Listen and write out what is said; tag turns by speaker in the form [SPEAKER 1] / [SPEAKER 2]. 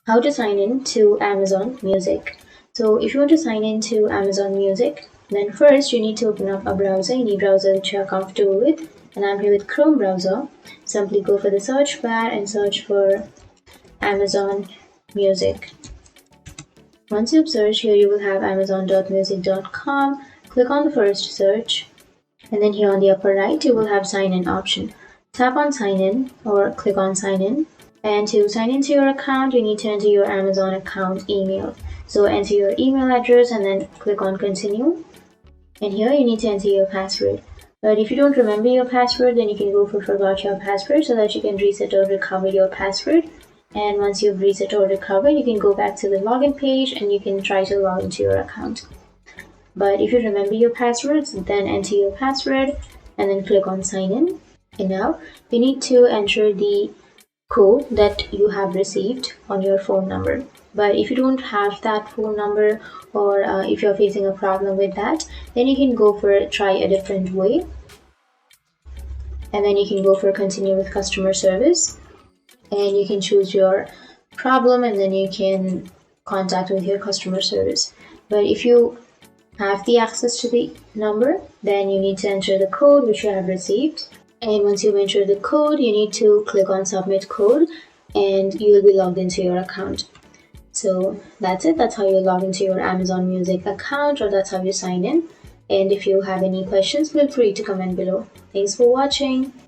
[SPEAKER 1] How to sign in to Amazon Music. So if you want to sign in to Amazon Music, then first you need to open up a browser, any browser which you are comfortable with. And I'm here with Chrome browser. Simply go for the search bar and search for Amazon Music. Once you've searched, here you will have amazon.music.com. Click on the first search, and then here on the upper right you will have sign in option. Tap on sign in or click on sign in. And to sign into your account, you need to enter your Amazon account email. So enter your email address and then click on continue. And here you need to enter your password. But if you don't remember your password, then you can go for forgot your password so that you can reset or recover your password. And once you've reset or recovered, you can go back to the login page and you can try to log into your account. But if you remember your passwords, then enter your password and then click on sign in. And now you need to enter the code that you have received on your phone number. But if you don't have that phone number, or if you're facing a problem with that, then you can go for try a different way, and then you can go for continue with customer service, and you can choose your problem and then you can contact with your customer service. But if you have the access to the number, then you need to enter the code which you have received. And once you enter the code, you need to click on submit code and you will be logged into your account. So that's it. That's how you log into your Amazon Music account, or that's how you sign in. And if you have any questions, feel free to comment below. Thanks for watching.